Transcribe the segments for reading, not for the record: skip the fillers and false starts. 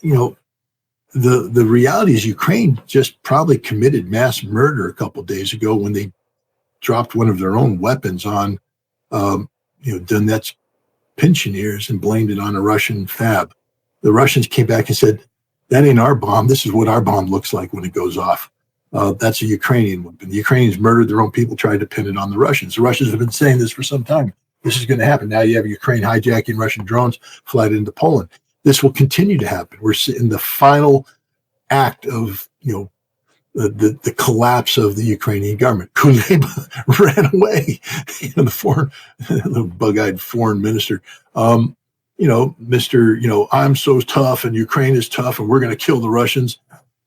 You know, the reality is Ukraine just probably committed mass murder a couple of days ago when they dropped one of their own weapons on, Donetsk pensioners and blamed it on a Russian fab. The Russians came back and said, that ain't our bomb. This is what our bomb looks like when it goes off. That's a Ukrainian weapon. The Ukrainians murdered their own people, tried to pin it on the Russians. The Russians have been saying this for some time. This is going to happen. Now you have Ukraine hijacking Russian drones, flight into Poland. This will continue to happen. We're in the final act of, the collapse of the Ukrainian government. Kuleba ran away. The bug-eyed foreign minister. Mr. I'm so tough and Ukraine is tough and we're going to kill the Russians.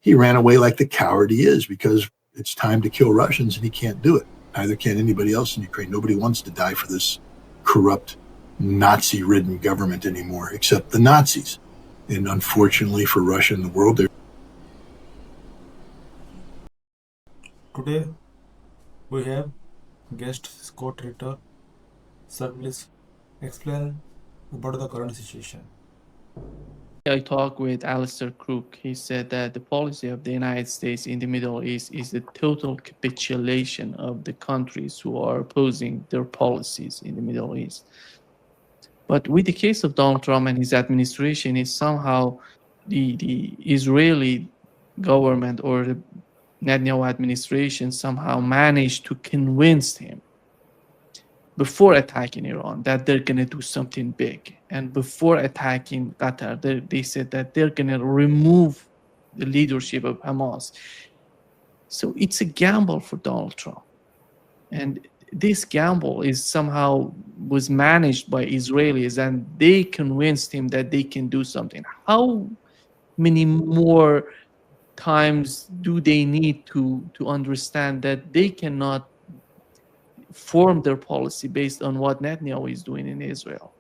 He ran away like the coward he is because it's time to kill Russians and he can't do it. Neither can anybody else in Ukraine. Nobody wants to die for this corrupt, Nazi-ridden government anymore, except the Nazis. And unfortunately for Russia and the world, Today we have guest Scott Ritter. Sir, please explain about the current situation. I talked with Alistair Crook. He said that the policy of the United States in the Middle East is the total capitulation of the countries who are opposing their policies in the Middle East. But with the case of Donald Trump and his administration, is somehow the Israeli government or the Netanyahu administration somehow managed to convince him before attacking Iran that they're going to do something big. And before attacking Qatar, they said that they're going to remove the leadership of Hamas. So it's a gamble for Donald Trump. And this gamble is somehow was managed by Israelis, and they convinced him that they can do something. How many more times do they need to understand that they cannot form their policy based on what Netanyahu is doing in Israel?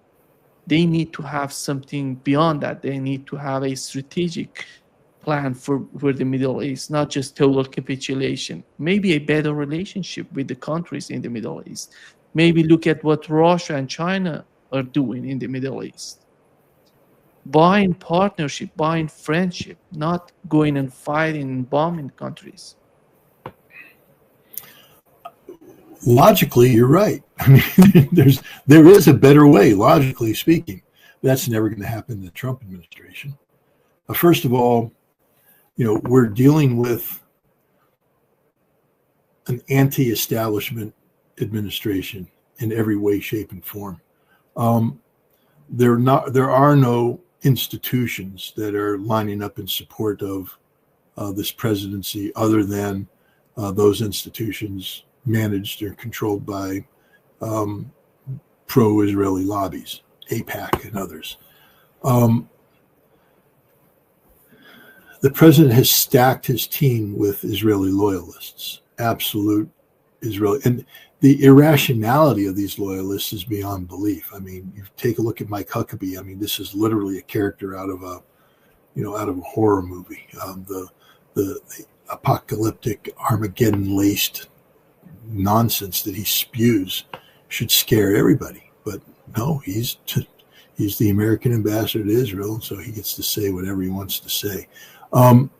They need to have something beyond that. They need to have a strategic plan for the Middle East, not just total capitulation. Maybe a better relationship with the countries in the Middle East. Maybe look at what Russia and China are doing in the Middle East. Buying partnership, buying friendship, not going and fighting and bombing countries. logically, you're right. I mean, there is a better way, logically speaking. That's never going to happen in the Trump administration. First of all, we're dealing with an anti-establishment administration in every way, shape, and form. There are no institutions that are lining up in support of this presidency other than those institutions managed or controlled by pro-Israeli lobbies, AIPAC and others. The president has stacked his team with Israeli loyalists, absolute Israeli. And the irrationality of these loyalists is beyond belief. I mean, you take a look at Mike Huckabee. I mean, this is literally a character out of a horror movie. The apocalyptic Armageddon-laced nonsense that he spews should scare everybody. But no, he's the American ambassador to Israel, so he gets to say whatever he wants to say. When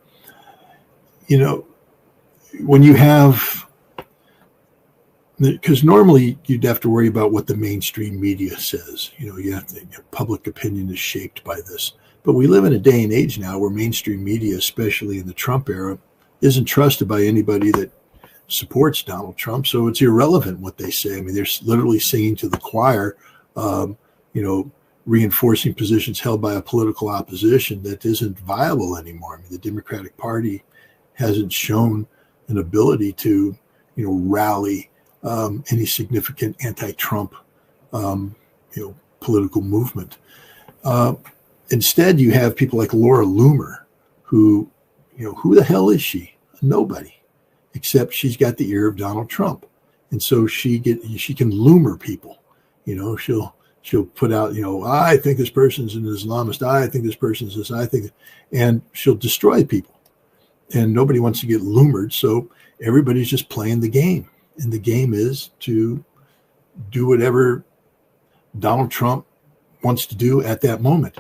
you have, because normally you'd have to worry about what the mainstream media says. You have to, public opinion is shaped by this. But we live in a day and age now where mainstream media, especially in the Trump era, isn't trusted by anybody that supports Donald Trump. So it's irrelevant what they say. I mean, they're literally singing to the choir, reinforcing positions held by a political opposition that isn't viable anymore. I mean, the Democratic Party hasn't shown an ability to, rally any significant anti-Trump, political movement. Instead, you have people like Laura Loomer, who, who the hell is she? Nobody, except she's got the ear of Donald Trump, and so she can loomer people. She'll put out, I think this person's an Islamist. I think this person's this. And she'll destroy people. And nobody wants to get loomered. So everybody's just playing the game. And the game is to do whatever Donald Trump wants to do at that moment.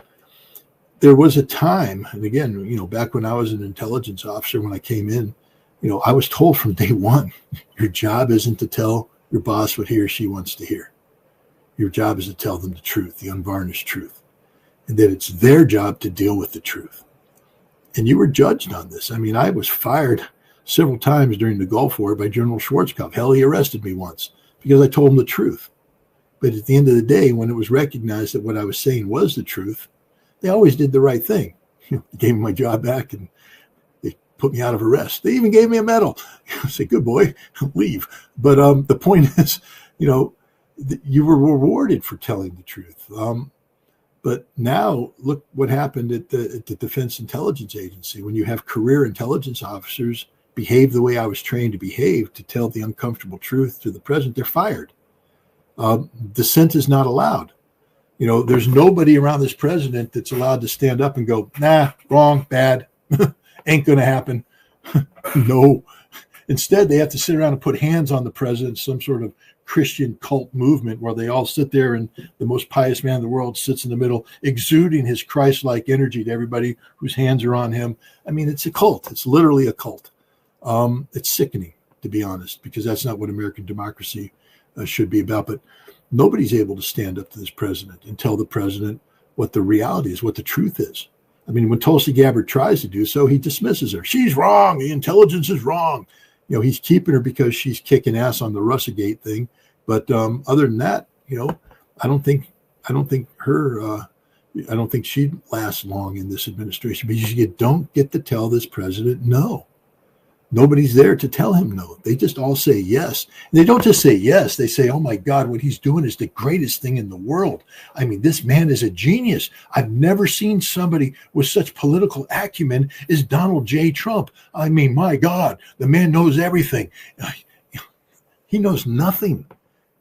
there was a time, and again, back when I was an intelligence officer, when I came in, I was told from day one, your job isn't to tell your boss what he or she wants to hear. Your job is to tell them the truth, the unvarnished truth, and that it's their job to deal with the truth. And you were judged on this. I mean, I was fired several times during the Gulf War by General Schwarzkopf. Hell, he arrested me once because I told him the truth. But at the end of the day, when it was recognized that what I was saying was the truth, they always did the right thing. They gave me my job back and they put me out of arrest. They even gave me a medal. I say, good boy, leave. But the point is, you were rewarded for telling the truth. But now look what happened at the Defense Intelligence Agency when you have career intelligence officers behave the way I was trained to behave, to tell the uncomfortable truth to the president. They're fired. Dissent is not allowed. There's nobody around this president that's allowed to stand up and go, nah, wrong, bad, ain't going to happen. No. Instead, they have to sit around and put hands on the president, some sort of Christian cult movement where they all sit there and the most pious man in the world sits in the middle, exuding his Christ-like energy to everybody whose hands are on him. I mean, it's a cult. It's literally a cult. It's sickening, to be honest, because that's not what American democracy should be about. But nobody's able to stand up to this president and tell the president what the reality is, what the truth is. I mean, when Tulsi Gabbard tries to do so, he dismisses her. She's wrong. The intelligence is wrong. He's keeping her because she's kicking ass on the Russiagate thing. But other than that, I don't think she'd last long in this administration, because you don't get to tell this president no. Nobody's there to tell him no. They just all say yes. And they don't just say yes. They say, oh my God, what he's doing is the greatest thing in the world. I mean, this man is a genius. I've never seen somebody with such political acumen as Donald J. Trump. I mean, my God, the man knows everything. He knows nothing.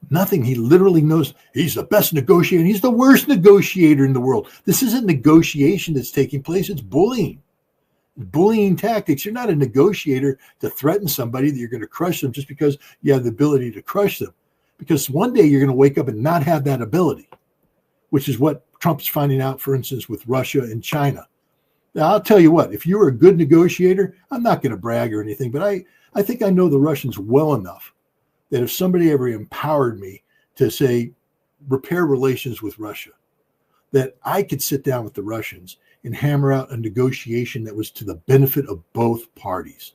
Nothing. He literally knows he's the best negotiator. He's the worst negotiator in the world. This isn't negotiation that's taking place. It's bullying. Bullying tactics. You're not a negotiator to threaten somebody that you're going to crush them just because you have the ability to crush them. Because one day you're going to wake up and not have that ability, which is what Trump's finding out, for instance, with Russia and China. Now, I'll tell you what, if you were a good negotiator, I'm not going to brag or anything, but I think I know the Russians well enough that if somebody ever empowered me to, say, repair relations with Russia, that I could sit down with the Russians and hammer out a negotiation that was to the benefit of both parties.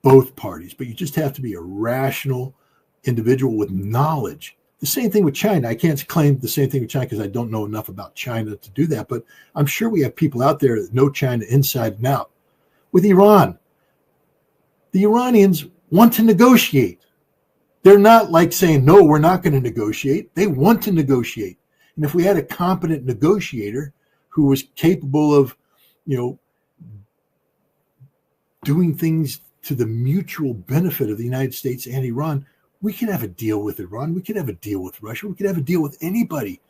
Both parties. But you just have to be a rational individual with knowledge. The same thing with China. I can't claim the same thing with China because I don't know enough about China to do that. But I'm sure we have people out there that know China inside and out. With Iran, the Iranians want to negotiate. They're not like saying, no, we're not going to negotiate. They want to negotiate. And if we had a competent negotiator who was capable of, doing things to the mutual benefit of the United States and Iran, we could have a deal with Iran. We could have a deal with Russia. We could have a deal with anybody.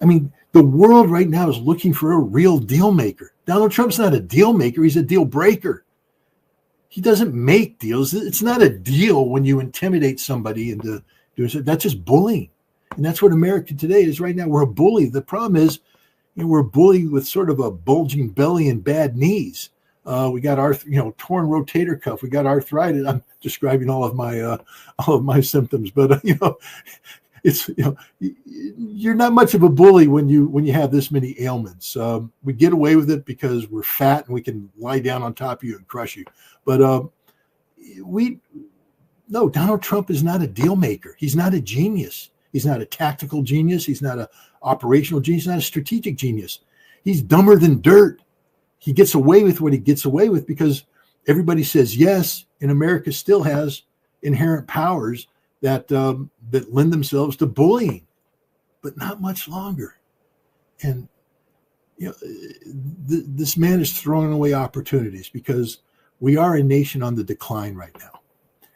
I mean, the world right now is looking for a real deal maker. Donald Trump's not a deal maker. He's a deal breaker. He doesn't make deals. It's not a deal when you intimidate somebody into doing something. That's just bullying. And that's what America today is right now. We're a bully. The problem is, we're a bully with sort of a bulging belly and bad knees. We got our, torn rotator cuff. We got arthritis. I'm describing all of my symptoms, but it's you're not much of a bully when you have this many ailments. We get away with it because we're fat and we can lie down on top of you and crush you. But Donald Trump is not a deal maker. He's not a genius. He's not a tactical genius. He's not an operational genius. He's not a strategic genius. He's dumber than dirt. He gets away with what he gets away with because everybody says yes, and America still has inherent powers that lend themselves to bullying, but not much longer. And this man is throwing away opportunities because we are a nation on the decline right now.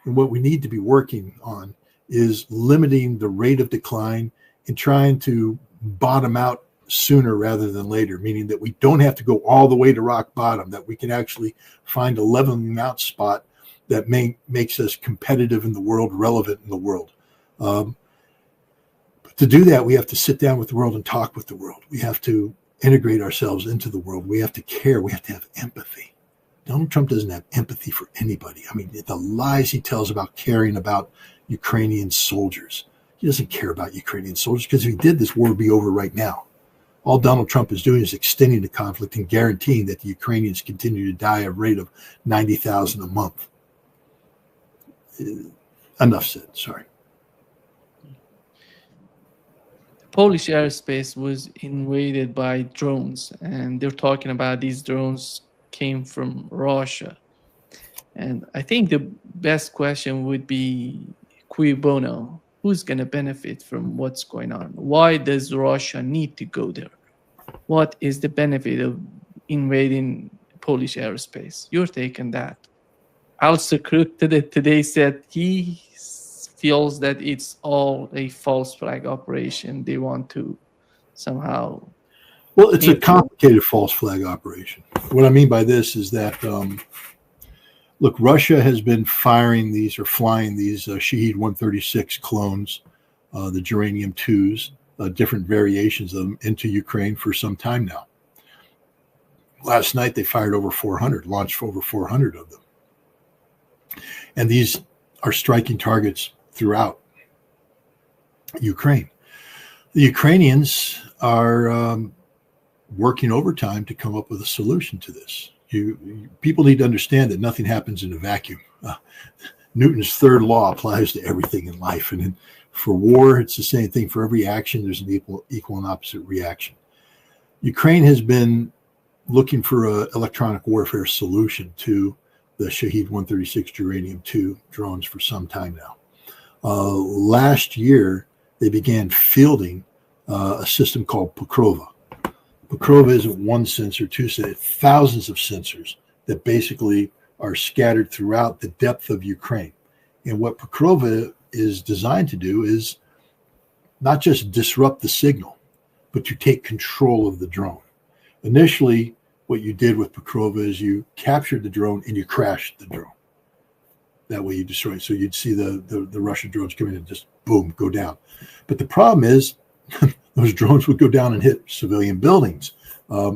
And what we need to be working on is limiting the rate of decline and trying to bottom out sooner rather than later, meaning that we don't have to go all the way to rock bottom, that we can actually find a leveling out spot that makes us competitive in the world, relevant in the world. But to do that, we have to sit down with the world and talk with the world. We have to integrate ourselves into the world, we have to care. We have to have empathy. Donald Trump doesn't have empathy for anybody. I mean, the lies he tells about caring about Ukrainian soldiers. He doesn't care about Ukrainian soldiers, because if he did, this war would be over right now. All Donald Trump is doing is extending the conflict and guaranteeing that the Ukrainians continue to die at a rate of 90,000 a month. Enough said. Sorry. Polish airspace was invaded by drones, and they're talking about these drones came from Russia. And I think the best question would be, cui bono? Who's going to benefit from what's going on? Why does Russia need to go there? What is the benefit of invading Polish airspace? Your take on that. Alistair Crook today said he feels that it's all a false flag operation. They want to somehow... Well, it's a complicated false flag operation. What I mean by this is that, look, Russia has been flying these Shahed 136 clones, the Geranium 2s, different variations of them, into Ukraine for some time now. Last night, they fired over 400, launched over 400 of them. And these are striking targets throughout Ukraine. The Ukrainians are working overtime to come up with a solution to this. People need to understand that nothing happens in a vacuum. Newton's third law applies to everything in life. And for war, it's the same thing. For every action, there's an equal and opposite reaction. Ukraine has been looking for an electronic warfare solution to the Shahed 136 Geranium 2 drones for some time now. Last year, they began fielding a system called Pokrova. Pokrova isn't one sensor, two sensors, thousands of sensors that basically are scattered throughout the depth of Ukraine. And what Pokrova is designed to do is not just disrupt the signal, but to take control of the drone. Initially, what you did with Pokrova is you captured the drone and you crashed the drone. That way you destroy it. So you'd see the Russian drones come in and just boom, go down. But the problem is those drones would go down and hit civilian buildings,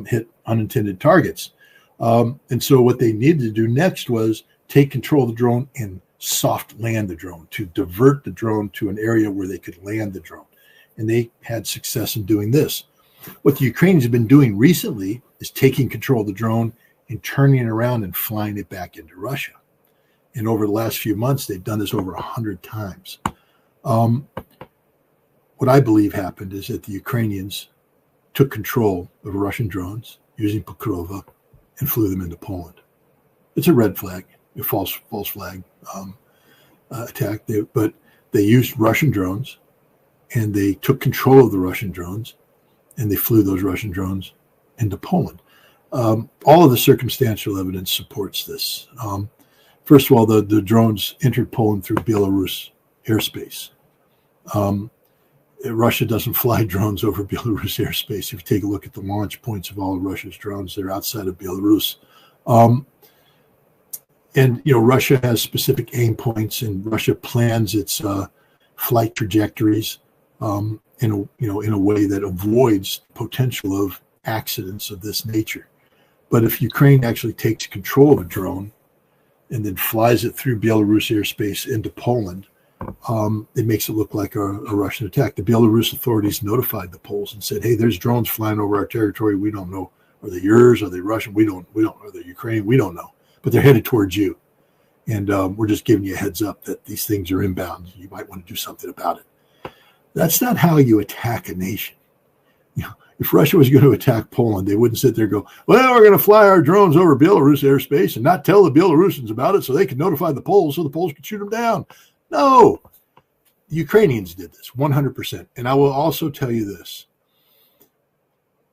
hit unintended targets. And so what they needed to do next was take control of the drone and soft land the drone, to divert the drone to an area where they could land the drone. And they had success in doing this. What the Ukrainians have been doing recently is taking control of the drone and turning it around and flying it back into Russia. And over the last few months, they've done this over 100 times. What I believe happened is that the Ukrainians took control of Russian drones using Pokrova and flew them into Poland. It's a red flag, a false flag attack. But they used Russian drones, and they took control of the Russian drones, and they flew those Russian drones into Poland. All of the circumstantial evidence supports this. First of all, the drones entered Poland through Belarus airspace. Russia doesn't fly drones over Belarus airspace. If you take a look at the launch points of all of Russia's drones, they're outside of Belarus. And Russia has specific aim points, and Russia plans its flight trajectories in a way that avoids potential of accidents of this nature. But if Ukraine actually takes control of a drone and then flies it through Belarus airspace into Poland, it makes it look like a Russian attack. The Belarus authorities notified the Poles and said, "Hey, there's drones flying over our territory. We don't know. Are they yours? Are they Russian? We don't. Are they Ukrainian? We don't know. But they're headed towards you. And we're just giving you a heads up that these things are inbound. You might want to do something about it." That's not how you attack a nation. If Russia was going to attack Poland, they wouldn't sit there and go, "Well, we're going to fly our drones over Belarus airspace and not tell the Belarusians about it so they can notify the Poles so the Poles can shoot them down." No, the Ukrainians did this 100%. And I will also tell you this,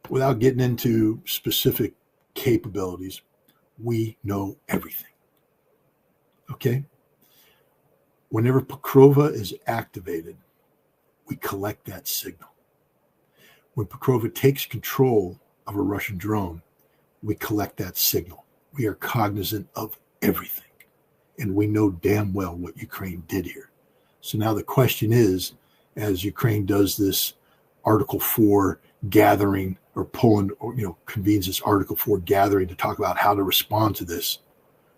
without getting into specific capabilities, we know everything. Okay? Whenever Pokrova is activated, we collect that signal. When Pokrova takes control of a Russian drone, we collect that signal. We are cognizant of everything. And we know damn well what Ukraine did here. So now the question is, as Ukraine does this Article 4 gathering, or Poland, convenes this Article 4 gathering to talk about how to respond to this,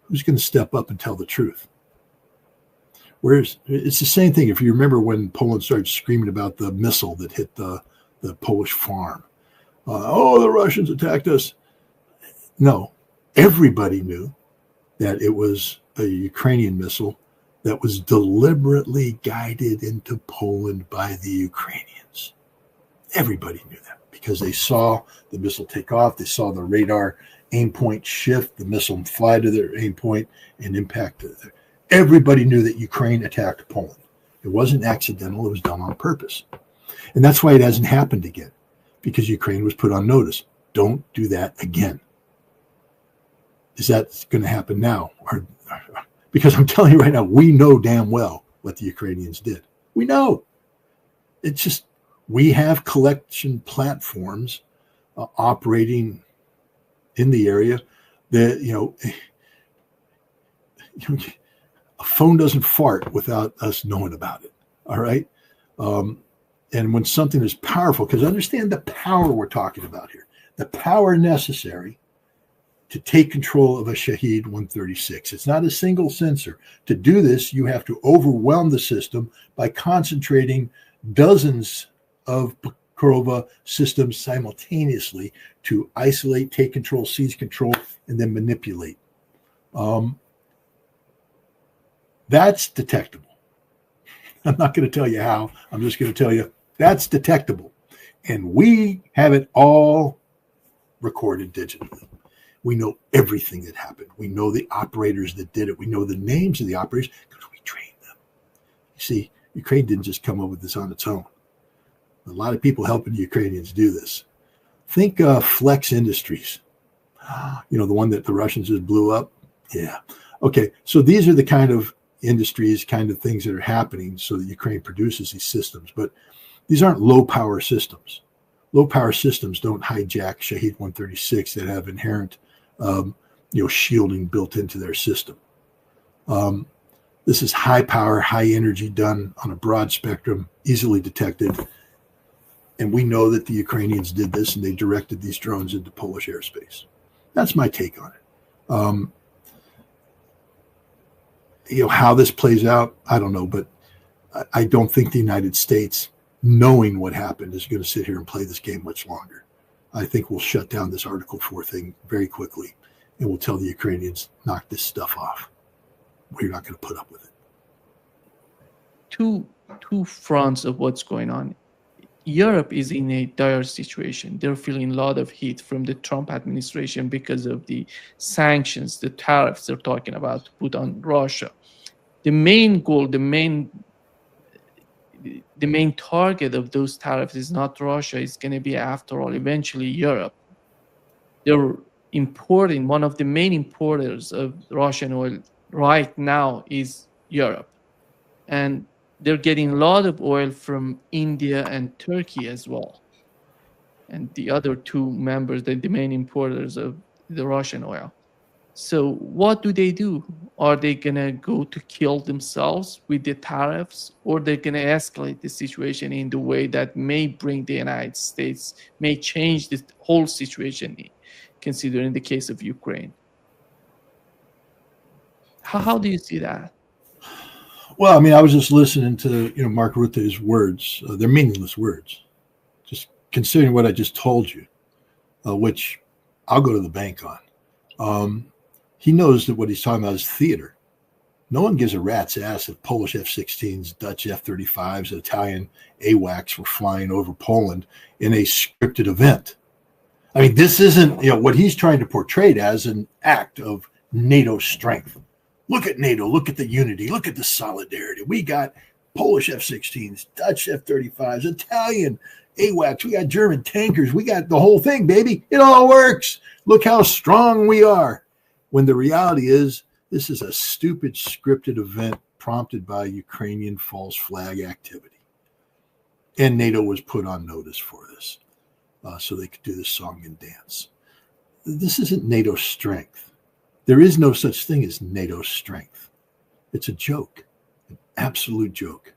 who's going to step up and tell the truth? It's the same thing. If you remember when Poland started screaming about the missile that hit the Polish farm, the Russians attacked us. No, everybody knew that it was a Ukrainian missile that was deliberately guided into Poland by the Ukrainians. Everybody knew that because they saw the missile take off. They saw the radar aim point shift, the missile fly to their aim point and impact. Everybody knew that Ukraine attacked Poland. It wasn't accidental. It was done on purpose. And that's why it hasn't happened again, because Ukraine was put on notice. Don't do that again. Is that going to happen now? Because I'm telling you right now, we know damn well what the Ukrainians did. We know. It's just, we have collection platforms operating in the area that, a phone doesn't fart without us knowing about it. All right. And when something is powerful, because understand the power we're talking about here, the power necessary to take control of a Shahed 136. It's not a single sensor. To do this, you have to overwhelm the system by concentrating dozens of Pokrova systems simultaneously to isolate, take control, seize control, and then manipulate. That's detectable. I'm not going to tell you how. I'm just going to tell you that's detectable. And we have it all recorded digitally. We know everything that happened. We know the operators that did it. We know the names of the operators because we trained them. You see, Ukraine didn't just come up with this on its own. A lot of people helping the Ukrainians do this. Think Flex Industries. The one that the Russians just blew up. Yeah. Okay. So these are the kind of industries, kind of things that are happening so that Ukraine produces these systems. But these aren't low power systems. Low power systems don't hijack Shahed 136 that have inherent shielding built into their system. This is high power, high energy, done on a broad spectrum, easily detected. And we know that the Ukrainians did this, and they directed these drones into Polish airspace. That's my take on it. How this plays out, I don't know, but I don't think the United States, knowing what happened, is going to sit here and play this game much longer. I think we'll shut down this Article 4 thing very quickly, and we'll tell the Ukrainians, knock this stuff off. We're not going to put up with it. Two fronts of what's going on. Europe is in a dire situation. They're feeling a lot of heat from the Trump administration because of the sanctions, the tariffs they're talking about to put on Russia. The main goal, the main target of those tariffs is not Russia. It's going to be, after all, eventually Europe. They're importing, one of the main importers of Russian oil right now is Europe. And they're getting a lot of oil from India and Turkey as well. And the other two members, the main importers of the Russian oil. So what do? Are they going to go to kill themselves with the tariffs, or they're going to escalate the situation in the way that may bring the United States, may change the whole situation, considering the case of Ukraine? How do you see that? Well, I mean, I was just listening to, Mark Rutte's words. They're meaningless words. Just considering what I just told you, which I'll go to the bank on. He knows that what he's talking about is theater. No one gives a rat's ass if Polish F-16s, Dutch F-35s, Italian AWACS were flying over Poland in a scripted event. I mean, this isn't, what he's trying to portray it as an act of NATO strength. Look at NATO, look at the unity, look at the solidarity. We got Polish F-16s, Dutch F-35s, Italian AWACS, we got German tankers, we got the whole thing, baby. It all works. Look how strong we are. When the reality is, this is a stupid scripted event prompted by Ukrainian false flag activity. And NATO was put on notice for this, so they could do this song and dance. This isn't NATO strength. There is no such thing as NATO strength. It's a joke, an absolute joke.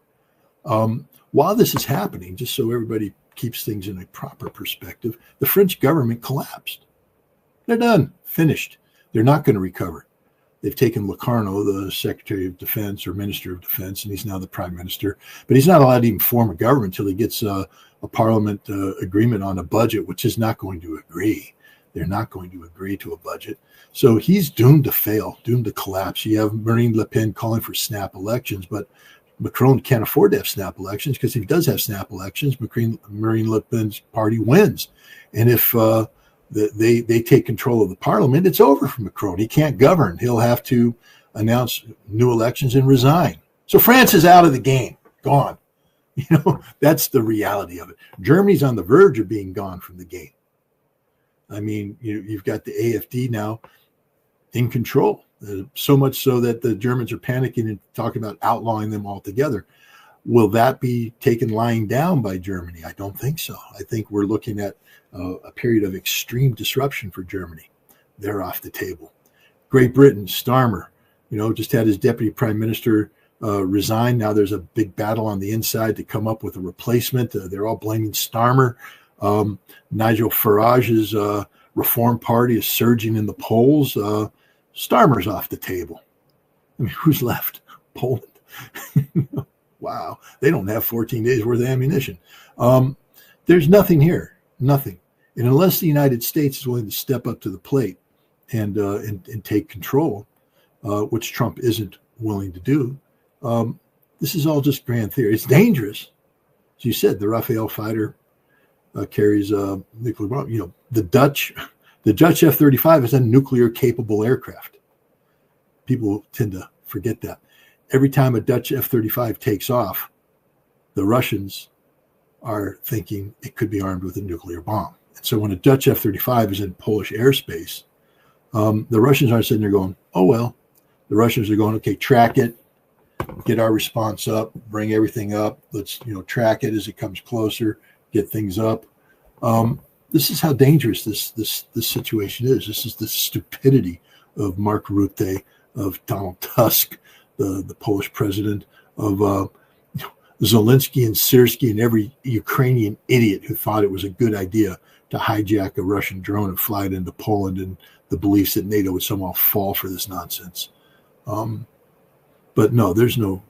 While this is happening, just so everybody keeps things in a proper perspective, the French government collapsed. They're done, finished. They're not going to recover. They've taken Locarno, the Secretary of Defense or Minister of Defense, and he's now the Prime Minister. But he's not allowed to even form a government until he gets a parliament agreement on a budget, which is not going to agree. They're not going to agree to a budget. So he's doomed to fail, doomed to collapse. You have Marine Le Pen calling for snap elections, but Macron can't afford to have snap elections, because if he does have snap elections, Marine Le Pen's party wins. And if they take control of the parliament, it's over for Macron. He can't govern. He'll have to announce new elections and resign. So France is out of the game, gone. That's the reality of it. Germany's on the verge of being gone from the game. I mean, you've got the AfD now in control, so much so that the Germans are panicking and talking about outlawing them altogether. Will that be taken lying down by Germany? I don't think so. I think we're looking at a period of extreme disruption for Germany. They're off the table. Great Britain, Starmer, just had his deputy prime minister resign. Now there's a big battle on the inside to come up with a replacement. They're all blaming Starmer. Nigel Farage's Reform Party is surging in the polls. Starmer's off the table. I mean, who's left? Poland. Wow. They don't have 14 days worth of ammunition. There's nothing here. Nothing. And unless the United States is willing to step up to the plate and take control, which Trump isn't willing to do, this is all just grand theory. It's dangerous. As you said, the Rafale fighter carries nuclear bomb. The Dutch F-35 is a nuclear capable aircraft. People tend to forget that. Every time a Dutch F-35 takes off, the Russians are thinking it could be armed with a nuclear bomb. And so when a Dutch F-35 is in Polish airspace, the Russians aren't sitting there going, oh, well. The Russians are going, okay, track it, get our response up, bring everything up. Let's, track it as it comes closer, get things up. This is how dangerous this situation is. This is the stupidity of Mark Rutte, of Donald Tusk, the Polish president, of Zelensky and Syrskyi, and every Ukrainian idiot who thought it was a good idea to hijack a Russian drone and fly it into Poland, and the beliefs that NATO would somehow fall for this nonsense. But no, there's no.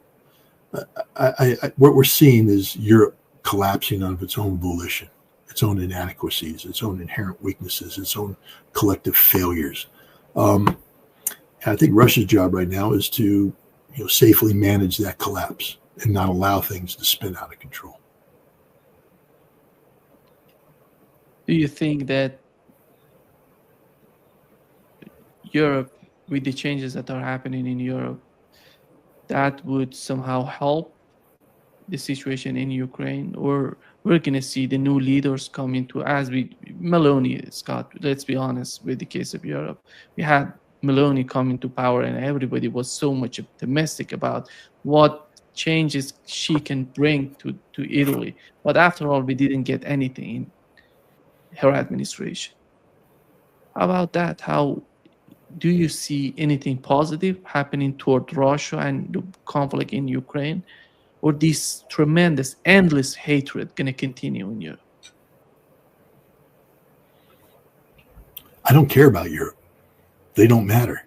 What we're seeing is Europe collapsing out of its own volition, its own inadequacies, its own inherent weaknesses, its own collective failures. I think Russia's job right now is to, safely manage that collapse and not allow things to spin out of control. Do you think that Europe, with the changes that are happening in Europe, that would somehow help the situation in Ukraine? Or we're going to see the new leaders come into, Meloni, Scott, let's be honest, with the case of Europe. We had Meloni come into power and everybody was so much optimistic about what changes she can bring to Italy. But after all, we didn't get anything in her administration. How about that? How do you see anything positive happening toward Russia and the conflict in Ukraine? Or this tremendous, endless hatred going to continue in Europe? I don't care about Europe. They don't matter.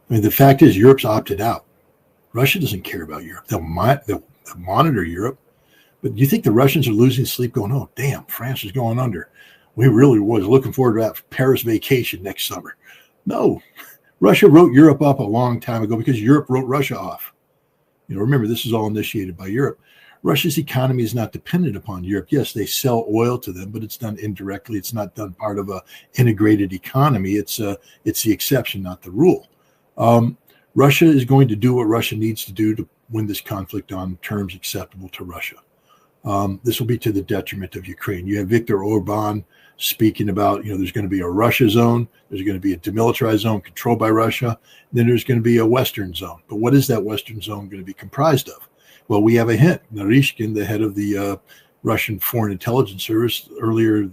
I mean, the fact is Europe's opted out. Russia doesn't care about Europe. They'll monitor Europe. But do you think the Russians are losing sleep going, oh, damn, France is going under. We really was looking forward to that Paris vacation next summer. No, Russia wrote Europe up a long time ago because Europe wrote Russia off. Remember, this is all initiated by Europe. Russia's economy is not dependent upon Europe. Yes, they sell oil to them, but it's done indirectly. It's not done part of a integrated economy. It's the exception, not the rule. Russia is going to do what Russia needs to do to win this conflict on terms acceptable to Russia. This will be to the detriment of Ukraine. You have Viktor Orban speaking about, there's going to be a Russia zone, there's going to be a demilitarized zone controlled by Russia, then there's going to be a Western zone. But what is that Western zone going to be comprised of? Well, we have a hint. Narishkin, the head of the Russian Foreign Intelligence Service, earlier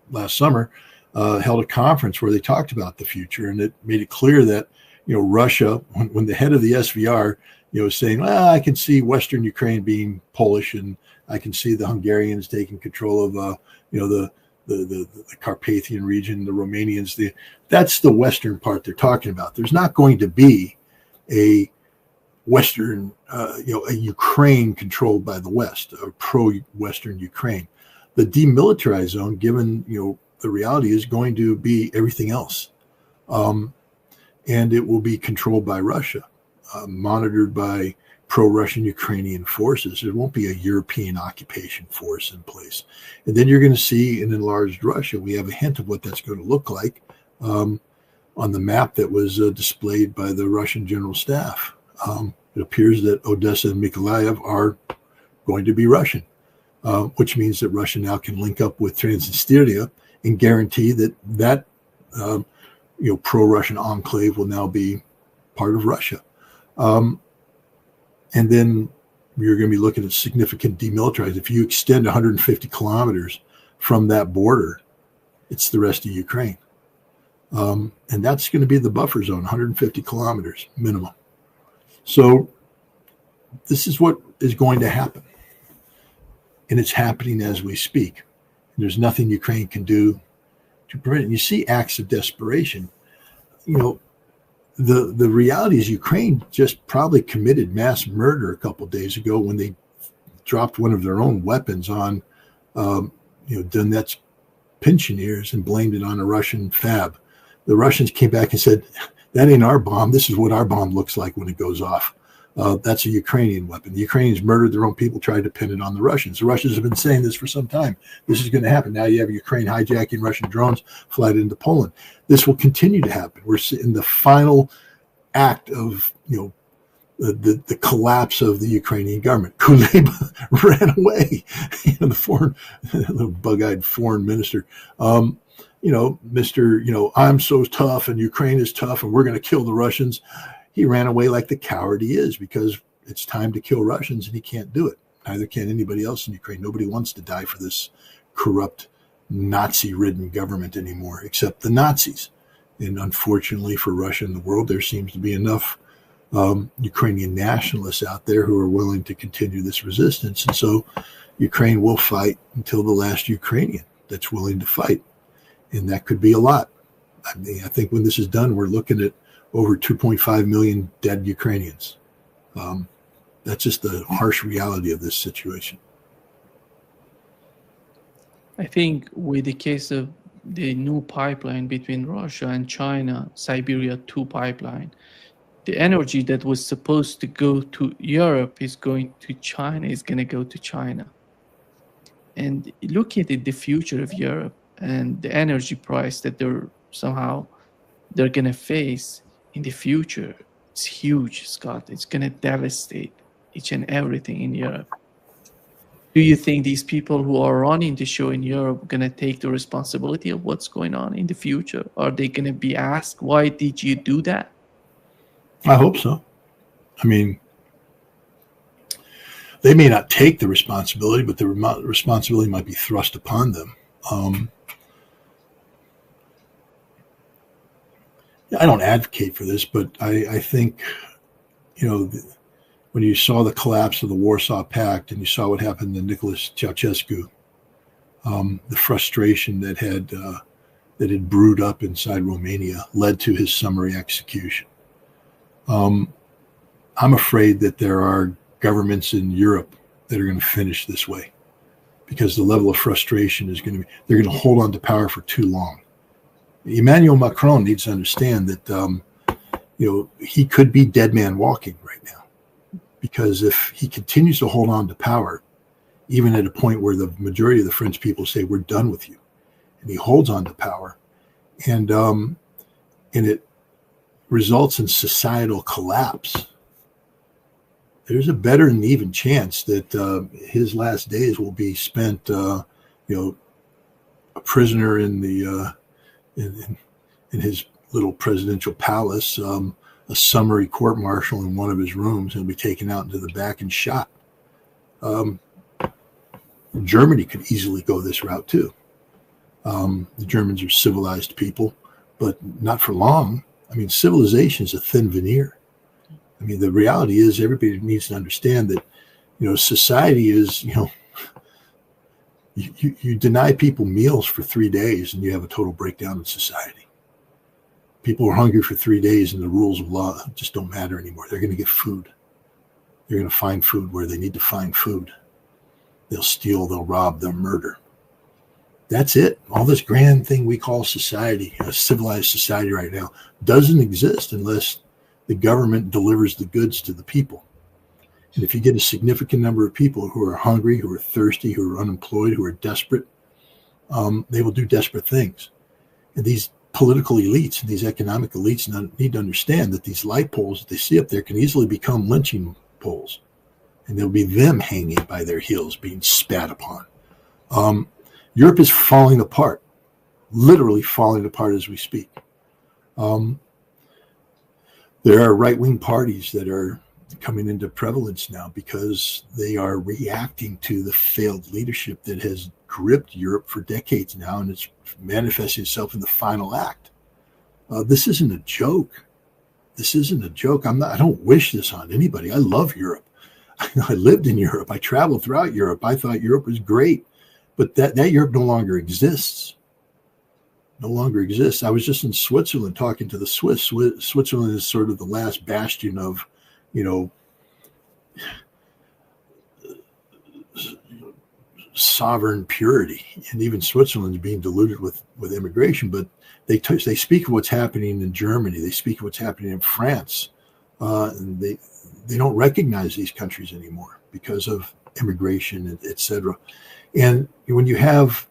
last summer, held a conference where they talked about the future, and it made it clear that, Russia, when the head of the SVR saying, well, I can see Western Ukraine being Polish, and I can see the Hungarians taking control of, the Carpathian region, the Romanians. That's the Western part they're talking about. There's not going to be a Western, a Ukraine controlled by the West, a pro-Western Ukraine. The demilitarized zone, given, the reality, is going to be everything else. And it will be controlled by Russia, monitored by pro-Russian Ukrainian forces. There won't be a European occupation force in place. And then you're going to see an enlarged Russia. We have a hint of what that's going to look like on the map that was displayed by the Russian General Staff. It appears that Odessa and Mykolaiv are going to be Russian, which means that Russia now can link up with Transnistria and guarantee that pro-Russian enclave will now be part of Russia. And then you're going to be looking at significant demilitarized. If you extend 150 kilometers from that border, it's the rest of Ukraine. And that's going to be the buffer zone, 150 kilometers minimum. So this is what is going to happen. And it's happening as we speak. And there's nothing Ukraine can do to prevent it. And you see acts of desperation. The reality is Ukraine just probably committed mass murder a couple of days ago when they dropped one of their own weapons on, Donetsk pensioners and blamed it on a Russian fab. The Russians came back and said, that ain't our bomb. This is what our bomb looks like when it goes off. That's a Ukrainian weapon. The Ukrainians murdered their own people, tried to pin it on the Russians. The Russians have been saying this for some time. This is going to happen. Now you have Ukraine hijacking Russian drones, flight into Poland. This will continue to happen. We're in the final act of, the collapse of the Ukrainian government. Kuleba ran away. The bug-eyed foreign minister. Mr. I'm so tough and Ukraine is tough and we're going to kill the Russians. He ran away like the coward he is because it's time to kill Russians and he can't do it. Neither can anybody else in Ukraine. Nobody wants to die for this corrupt, Nazi-ridden government anymore, except the Nazis. And unfortunately for Russia and the world, there seems to be enough Ukrainian nationalists out there who are willing to continue this resistance. And so Ukraine will fight until the last Ukrainian that's willing to fight. And that could be a lot. I think when this is done, we're looking at over 2.5 million dead Ukrainians. That's just the harsh reality of this situation. I think with the case of the new pipeline between Russia and China, Siberia 2 pipeline, the energy that was supposed to go to Europe is going to China, is going to go to China. And look at the future of Europe and the energy price that they're going to face in the future. It's huge, Scott. It's going to devastate each and everything in Europe. Do you think these people who are running the show in Europe are going to take the responsibility of what's going on in the future? Are they going to be asked, why did you do that? I hope so. I mean, they may not take the responsibility, but the responsibility might be thrust upon them. I don't advocate for this, but I think, when you saw the collapse of the Warsaw Pact and you saw what happened to Nicholas Ceausescu, the frustration that had brewed up inside Romania led to his summary execution. I'm afraid that there are governments in Europe that are going to finish this way because the level of frustration is they're going to hold on to power for too long. Emmanuel Macron needs to understand that, he could be dead man walking right now. Because if he continues to hold on to power, even at a point where the majority of the French people say, we're done with you, and he holds on to power, and it results in societal collapse, there's a better than even chance that his last days will be spent, a prisoner in the in his little presidential palace, a summary court-martial in one of his rooms, and be taken out into the back and shot. Germany could easily go this route too. The Germans are civilized people, but not for long. I mean, civilization is a thin veneer. I mean, the reality is everybody needs to understand that, society is, you deny people meals for 3 days and you have a total breakdown in society. People are hungry for 3 days and the rules of law just don't matter anymore. They're going to get food. They're going to find food where they need to find food. They'll steal, they'll rob, they'll murder. That's it. All this grand thing we call society, a civilized society right now, doesn't exist unless the government delivers the goods to the people. And if you get a significant number of people who are hungry, who are thirsty, who are unemployed, who are desperate, they will do desperate things. And these political elites and these economic elites need to understand that these light poles that they see up there can easily become lynching poles. And there'll be them hanging by their heels, being spat upon. Europe is falling apart, literally falling apart as we speak. There are right-wing parties that are coming into prevalence now because they are reacting to the failed leadership that has gripped Europe for decades now, and it's manifesting itself in the final act. This isn't a joke. This isn't a joke. I don't wish this on anybody. I love Europe. I lived in Europe. I traveled throughout Europe. I thought Europe was great, but that Europe no longer exists. No longer exists. I was just in Switzerland talking to the Swiss. Switzerland is sort of the last bastion of, sovereign purity, and even Switzerland's being diluted with immigration. But they speak of what's happening in Germany. They speak of what's happening in France. And they don't recognize these countries anymore because of immigration, et cetera. And when you have,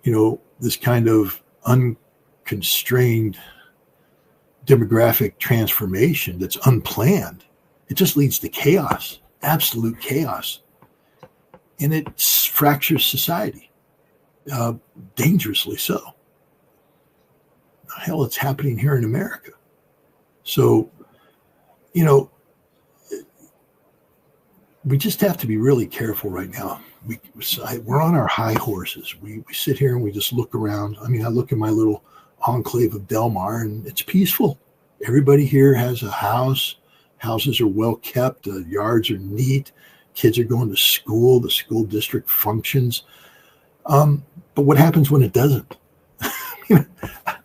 this kind of unconstrained demographic transformation that's unplanned, it just leads to chaos, absolute chaos. And it fractures society, dangerously so. Hell, it's happening here in America. So, we just have to be really careful right now. We're on our high horses. We sit here and we just look around. I mean, I look at my little enclave of Del Mar and it's peaceful. Everybody here has a house. Houses are well kept. The yards are neat. Kids are going to school. The school district functions. But what happens when it doesn't?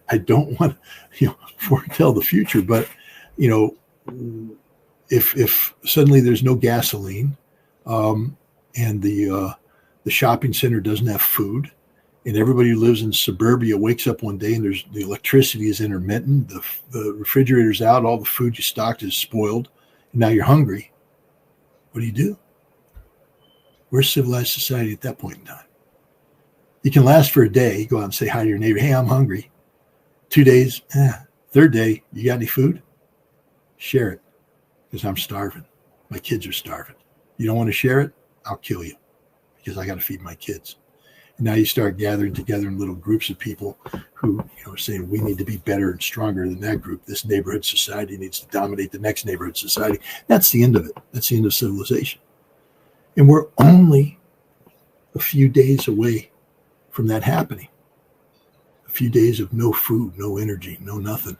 I don't want to, foretell the future, but, if suddenly there's no gasoline, and the shopping center doesn't have food, and everybody who lives in suburbia wakes up one day and the electricity is intermittent, the refrigerator's out, all the food you stocked is spoiled, and now you're hungry, what do? Where's civilized society at that point in time? You can last for a day, go out and say hi to your neighbor, hey, I'm hungry. 2 days, third day, you got any food? Share it, because I'm starving. My kids are starving. You don't want to share it? I'll kill you, because I got to feed my kids. And now you start gathering together in little groups of people who, are saying we need to be better and stronger than that group. This neighborhood society needs to dominate the next neighborhood society. That's the end of it. That's the end of civilization. And we're only a few days away from that happening. A few days of no food, no energy, no nothing.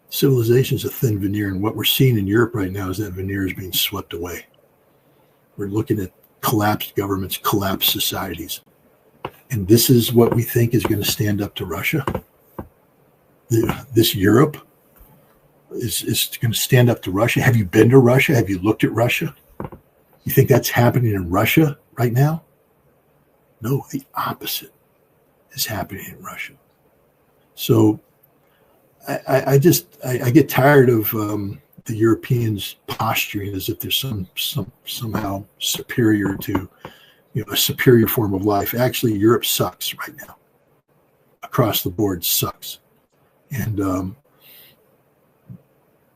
Civilization is a thin veneer, and what we're seeing in Europe right now is that veneer is being swept away. We're looking at collapsed governments, collapsed societies. And this is what we think is going to stand up to Russia. This Europe is going to stand up to Russia. Have you been to Russia? Have you looked at Russia? You think that's happening in Russia right now? No, the opposite is happening in Russia. So I get tired of the Europeans posturing as if there's somehow superior to, a superior form of life. Actually, Europe sucks right now. Across the board sucks. And,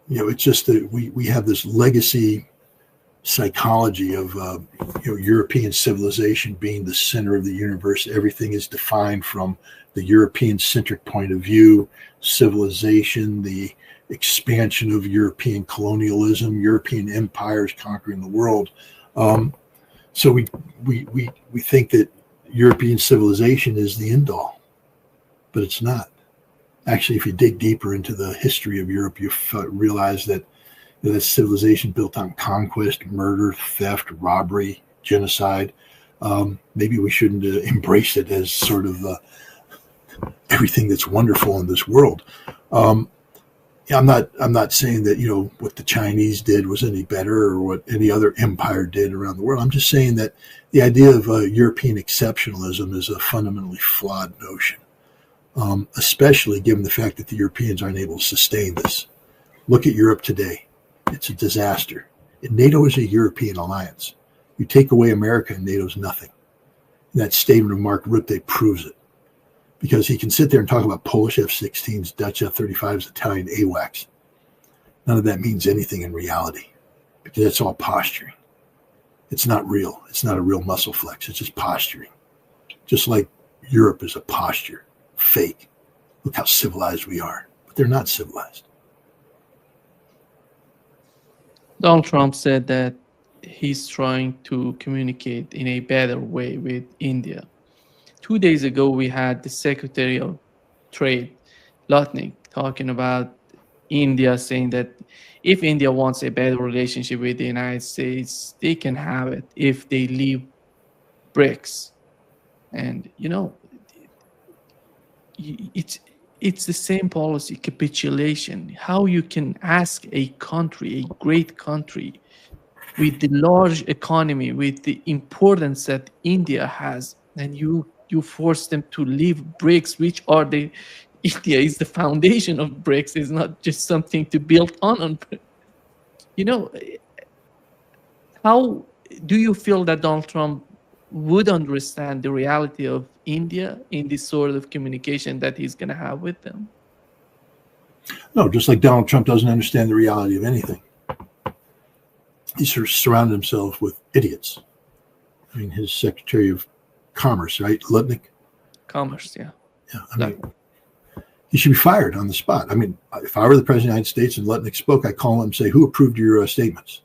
it's just that we have this legacy psychology of, European civilization being the center of the universe. Everything is defined from the European-centric point of view, civilization, the expansion of European colonialism, European empires conquering the world. So we think that European civilization is the end all, but it's not. Actually, if you dig deeper into the history of Europe, you realize that that civilization built on conquest, murder, theft, robbery, genocide. Maybe we shouldn't embrace it as sort of everything that's wonderful in this world. I'm not saying that what the Chinese did was any better or what any other empire did around the world. I'm just saying that the idea of European exceptionalism is a fundamentally flawed notion, especially given the fact that the Europeans aren't able to sustain this. Look at Europe today. It's a disaster. NATO is a European alliance. You take away America and NATO's nothing. And that statement of Mark Rutte proves it. Because he can sit there and talk about Polish F-16s, Dutch F-35s, Italian AWACS. None of that means anything in reality because it's all posturing. It's not real. It's not a real muscle flex. It's just posturing. Just like Europe is a posture, fake. Look how civilized we are. But they're not civilized. Donald Trump said that he's trying to communicate in a better way with India. 2 days ago, we had the Secretary of Trade, Lutnick, talking about India, saying that if India wants a better relationship with the United States, they can have it if they leave BRICS. And, it's the same policy, capitulation. How you can ask a country, a great country, with the large economy, with the importance that India has, and you force them to leave BRICS, which are India is the foundation of BRICS. It's not just something to build on. How do you feel that Donald Trump would understand the reality of India in this sort of communication that he's going to have with them? No, just like Donald Trump doesn't understand the reality of anything. He's surrounded himself with idiots. I mean, his Secretary of Commerce, right? Lutnick? Commerce, yeah. Yeah, I mean, he should be fired on the spot. I mean, if I were the President of the United States and Lutnick spoke, I'd call him and say, who approved your statements?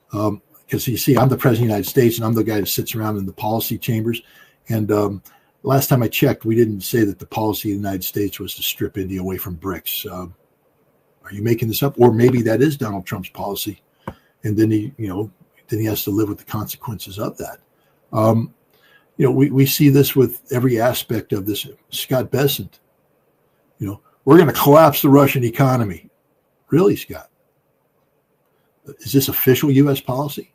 Because you see, I'm the President of the United States and I'm the guy that sits around in the policy chambers. And last time I checked, we didn't say that the policy of the United States was to strip India away from BRICS. Are you making this up? Or maybe that is Donald Trump's policy. And then he has to live with the consequences of that. We see this with every aspect of this. Scott Bessent, we're going to collapse the Russian economy. Really, Scott? Is this official U.S. policy?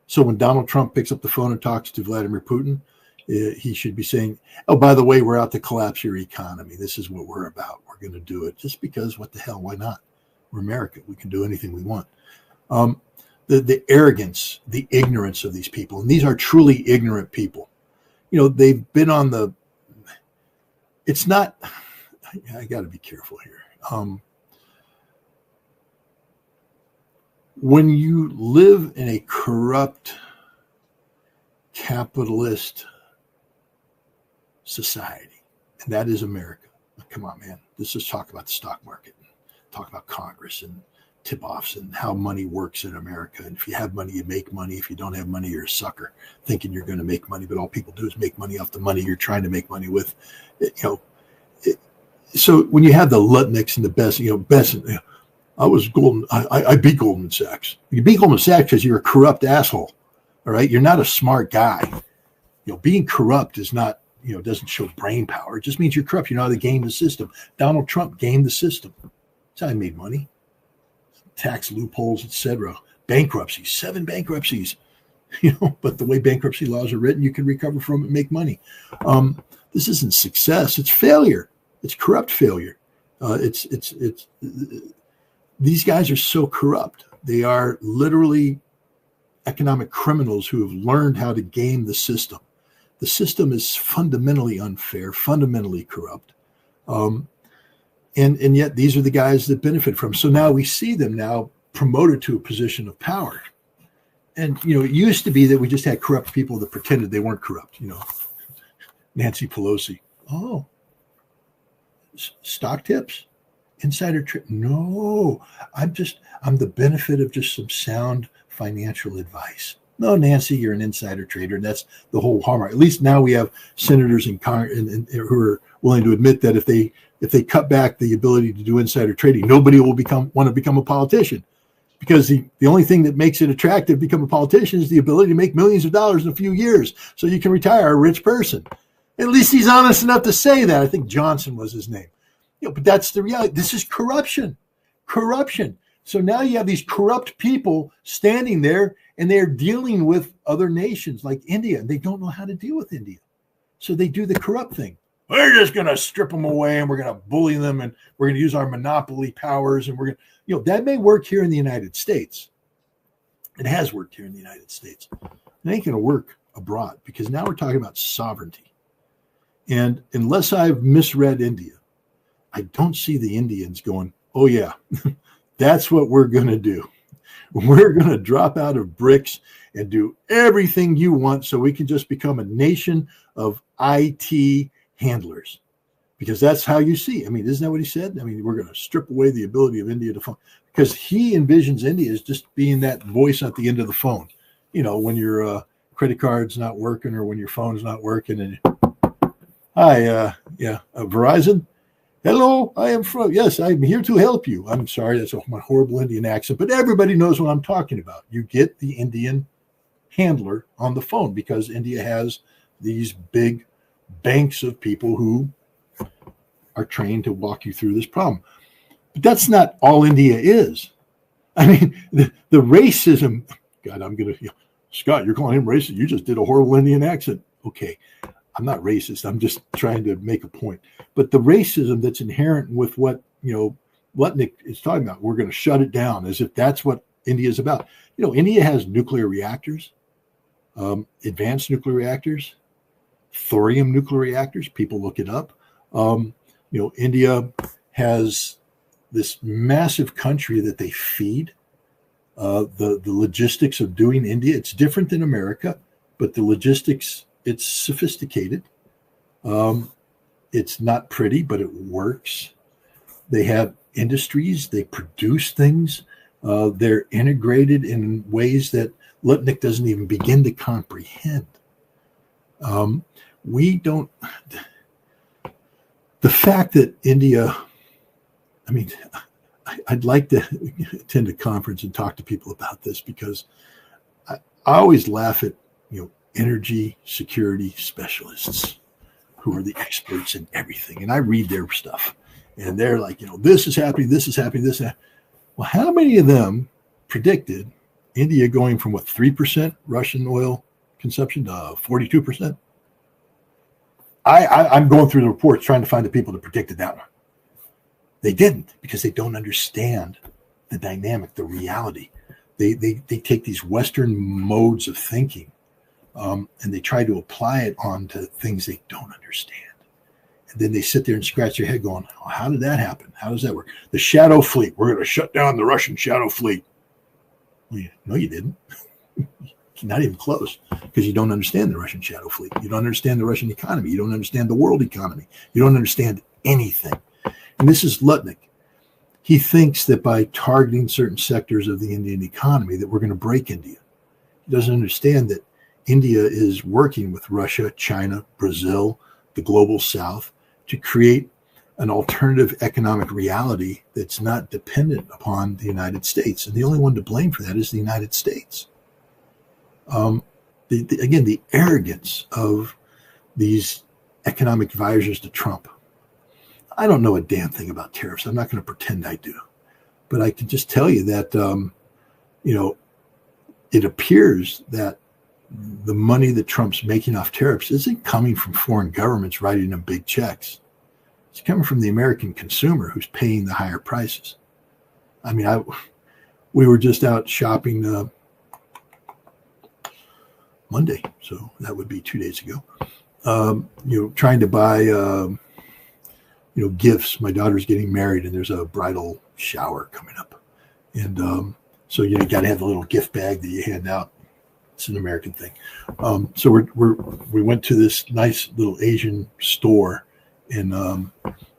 So when Donald Trump picks up the phone and talks to Vladimir Putin, he should be saying, oh, by the way, we're out to collapse your economy. This is what we're about. We're going to do it just because what the hell? Why not? We're America. We can do anything we want. The arrogance, the ignorance of these people, and these are truly ignorant people. They've been on it's not, I got to be careful here. When you live in a corrupt capitalist society, and that is America. Come on, man. Let's just talk about the stock market, talk about Congress and tip-offs and how money works in America. And if you have money, you make money. If you don't have money, you're a sucker thinking you're going to make money. But all people do is make money off the money you're trying to make money with. So when you have the Lutnicks and the Bessent, I was Goldman. I beat Goldman Sachs. You beat Goldman Sachs because you're a corrupt asshole. All right. You're not a smart guy. Being corrupt is not, doesn't show brain power. It just means you're corrupt. You know how to game the system. Donald Trump gamed the system. That's how he made money. Tax loopholes, etc. Bankruptcies, 7 bankruptcies. But the way bankruptcy laws are written, you can recover from it and make money. This isn't success. It's failure. It's corrupt failure. These guys are so corrupt. They are literally economic criminals who have learned how to game the system. The system is fundamentally unfair, fundamentally corrupt. And yet these are the guys that benefit from. So now we see them now promoted to a position of power. And, it used to be that we just had corrupt people that pretended they weren't corrupt. Nancy Pelosi. Oh, stock tips, insider trade. No, I'm the benefit of just some sound financial advice. No, Nancy, you're an insider trader, and that's the whole hallmark. At least now we have senators in Congress who are willing to admit that if they cut back the ability to do insider trading, nobody will want to become a politician, because the only thing that makes it attractive to become a politician is the ability to make millions of dollars in a few years, so you can retire a rich person. At least he's honest enough to say that. I think Johnson was his name. But that's the reality. This is corruption. So now you have these corrupt people standing there, and they're dealing with other nations like India, and they don't know how to deal with India. So they do the corrupt thing. We're just going to strip them away, and we're going to bully them, and we're going to use our monopoly powers, and we're going to, that may work here in the United States. It has worked here in the United States. It ain't going to work abroad, because now we're talking about sovereignty. And unless I've misread India, I don't see the Indians going, oh yeah, that's what we're going to do. We're going to drop out of BRICS and do everything you want so we can just become a nation of IT handlers. Because that's how you see. I mean, isn't that what he said? I mean, we're going to strip away the ability of India to phone. Because he envisions India as just being that voice at the end of the phone. When your credit card's not working, or when your phone's not working. And hi, Verizon. Hello, yes, I'm here to help you. I'm sorry, that's my horrible Indian accent, but everybody knows what I'm talking about. You get the Indian handler on the phone, because India has these big banks of people who are trained to walk you through this problem. But that's not all India is. I mean, the racism, God, Scott, you're calling him racist. You just did a horrible Indian accent. Okay. I'm not racist. I'm just trying to make a point. But the racism that's inherent with what, Lutnick is talking about, we're going to shut it down, as if that's what India is about. India has nuclear reactors, advanced nuclear reactors, thorium nuclear reactors. People look it up. India has this massive country that they feed. The logistics of doing India, it's different than America, but the logistics, it's sophisticated. It's not pretty, but it works. They have industries. They produce things. They're integrated in ways that Lutnick doesn't even begin to comprehend. We don't. The fact that India, I'd like to attend a conference and talk to people about this, because I always laugh at, energy security specialists who are the experts in everything. And I read their stuff, and they're like, this is happening, this is happening, this. Well, how many of them predicted India going from 3% Russian oil consumption to 42%? I'm going through the reports trying to find the people that predicted that one. They didn't, because they don't understand the dynamic, the reality. They take these Western modes of thinking, and they try to apply it onto things they don't understand. And then they sit there and scratch their head going, oh, how did that happen? How does that work? The shadow fleet, we're going to shut down the Russian shadow fleet. Well, no, you didn't. Not even close, because you don't understand the Russian shadow fleet. You don't understand the Russian economy. You don't understand the world economy. You don't understand anything. And this is Lutnick. He thinks that by targeting certain sectors of the Indian economy that we're going to break India. He doesn't understand that India is working with Russia, China, Brazil, the global South, to create an alternative economic reality that's not dependent upon the United States. And the only one to blame for that is the United States. Again, the arrogance of these economic advisors to Trump. I don't know a damn thing about tariffs. I'm not going to pretend I do. But I can just tell you that, it appears that the money that Trump's making off tariffs isn't coming from foreign governments writing them big checks. It's coming from the American consumer who's paying the higher prices. We were just out shopping Monday, so that would be 2 days ago. Trying to buy, gifts. My daughter's getting married, and there's a bridal shower coming up, and so you got to have the little gift bag that you hand out. It's an American thing. So we went to this nice little Asian store in the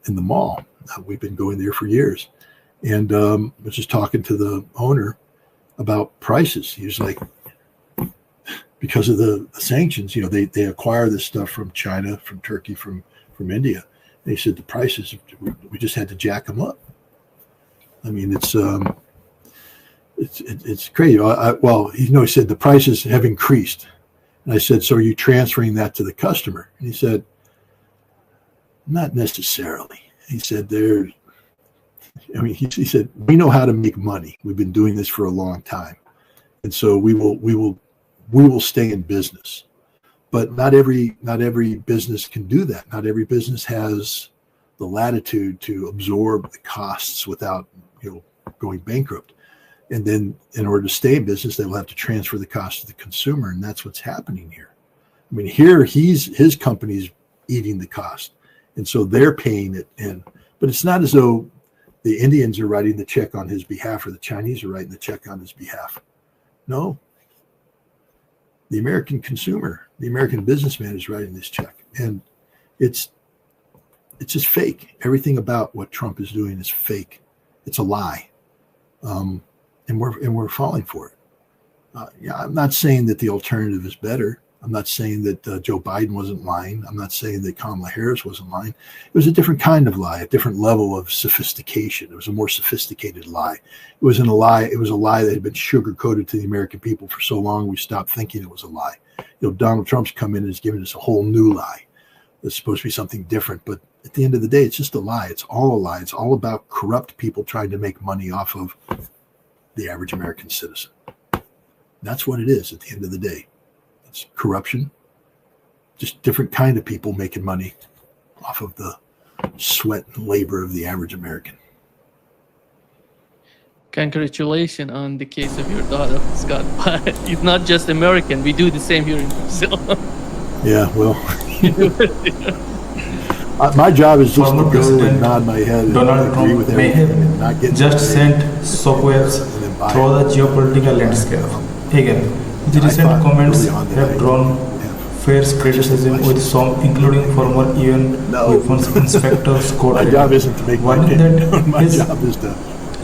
mall. We've been going there for years, and I was just talking to the owner about prices. He was like, because of the sanctions. They acquire this stuff from China, from Turkey, from India. They said the prices, we just had to jack them up. I mean, it's crazy. He said the prices have increased. And I said, so are you transferring that to the customer? And he said, not necessarily. He said, he said, we know how to make money. We've been doing this for a long time. And so we will stay in business. But not every business can do that. Not every business has the latitude to absorb the costs without going bankrupt. And then in order to stay in business, they'll have to transfer the cost to the consumer. And that's what's happening here. I mean, here his company's eating the cost. And so they're paying it in. But it's not as though the Indians are writing the check on his behalf or the Chinese are writing the check on his behalf. No. The American consumer, the American businessman is writing this check. And it's just fake. Everything about what Trump is doing is fake. It's a lie. And we're falling for it. I'm not saying that the alternative is better. I'm not saying that Joe Biden wasn't lying. I'm not saying that Kamala Harris wasn't lying. It was a different kind of lie, a different level of sophistication. It was a more sophisticated lie. It wasn't a lie. It was a lie that had been sugar-coated to the American people for so long we stopped thinking it was a lie. Donald Trump's come in and has given us a whole new lie. It's supposed to be something different, but at the end of the day, it's just a lie. It's all a lie. It's all about corrupt people trying to make money off of the average American citizen. That's what it is at the end of the day. It's corruption, just different kind of people making money off of the sweat and labor of the average American. Congratulations on the case of your daughter, Scott. But it's not just American. We do the same here in Brazil. Yeah, well, my job is just to go and nod my head and Donald agree with Trump may everything and not have get just sent shockwaves through the geopolitical landscape. Again, the recent comments have drawn fierce criticism with some, including former UN weapons inspector Scott My Ritter, job isn't to make my warning opinion. that My his job is to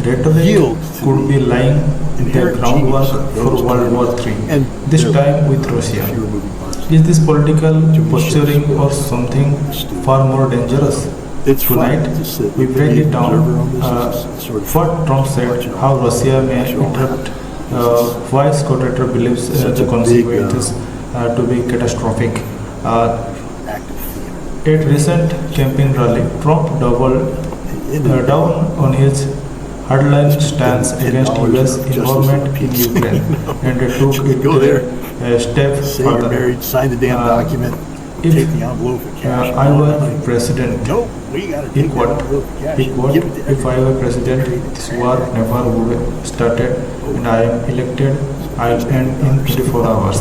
rhetoric yield to could be laying the inherent groundwork genius of for those World War countries. III, And this there time with are Russia. fewer moving parts. Is this political posturing or something far more dangerous? It's fun Tonight, to sit we with break the it down observer on this. It's sort of what Trump said, how Russia may interrupt, why Scott Ritter believes Such the a consequences to be catastrophic. active theater. At recent campaign rally, Trump doubled down on his hardline stance against U.S. involvement in Ukraine and took it a step Say you're further. married, sign the damn document, if, take the envelope of cash. I were president, Nope, we got to he take the quote, envelope of cash. he quote, Give it to if I were president, this war never would started and I am elected, I'll end in 24 hours.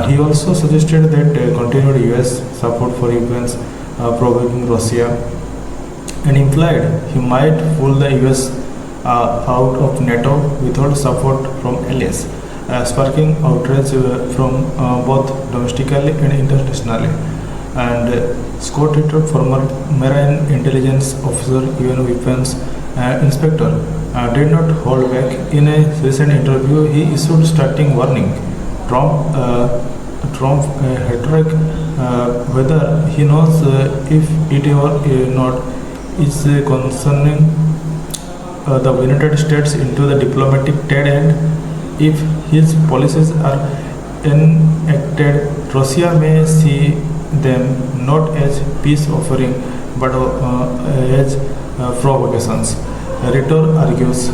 He also suggested that continued US support for Ukraine's provoking Russia and implied he might pull the US out of NATO without support from allies, sparking outrage from both domestically and internationally. And Scott Ritter, former Marine Intelligence Officer, UN Weapons Inspector, did not hold back. In a recent interview, he issued starting warning. Trump rhetoric, whether he knows if it or not, is concerning the United States into the diplomatic dead end. If his policies are enacted, Russia may see them not as peace offering but as provocations. Ritter argues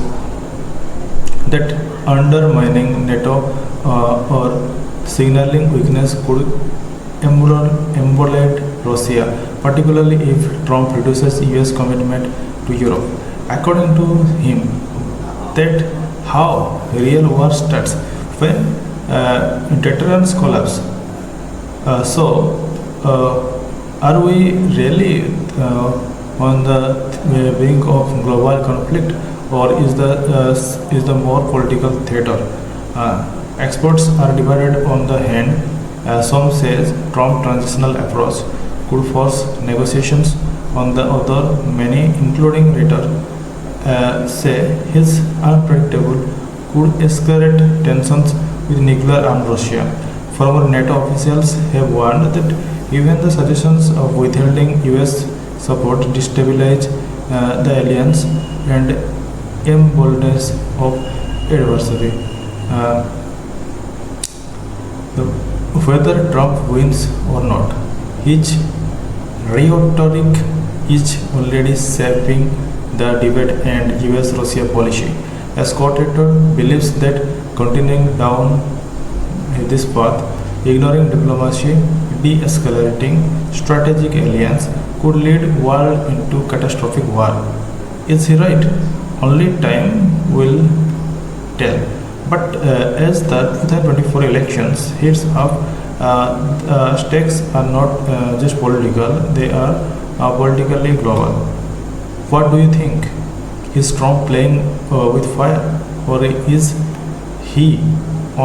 that undermining NATO or signaling weakness could embolden Russia, particularly if Trump reduces US commitment to Europe. According to him, that how real war starts when deterrence collapse. Are we really on the brink of global conflict, or is the more political theater? Experts are divided on the hand. Some say Trump transitional approach could force negotiations. On the other, many, including Ritter, say his unpredictable could escalate tensions with nuclear-armed Russia. Former NATO officials have warned that even the suggestions of withholding US support destabilize the alliance and emboldens of adversary. Uh, Whether Trump wins or not, his rhetoric is already shaping the debate and US-Russia policy. Scott Ritter believes that continuing down this path, ignoring diplomacy, de-escalating strategic alliance could lead world into catastrophic war. Is he right? Only time will tell. But as the 2024 elections heats up, stakes are not just political; they are politically global. What do you think? Is Trump playing with fire, or is he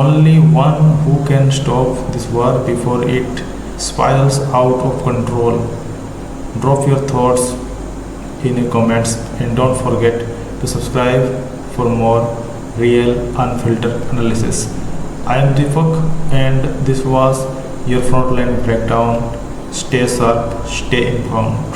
only one who can stop this war before it spirals out of control? Drop your thoughts in the comments and don't forget to subscribe for more real unfiltered analysis. I am Deepak and this was your frontline breakdown. Stay sharp, stay informed.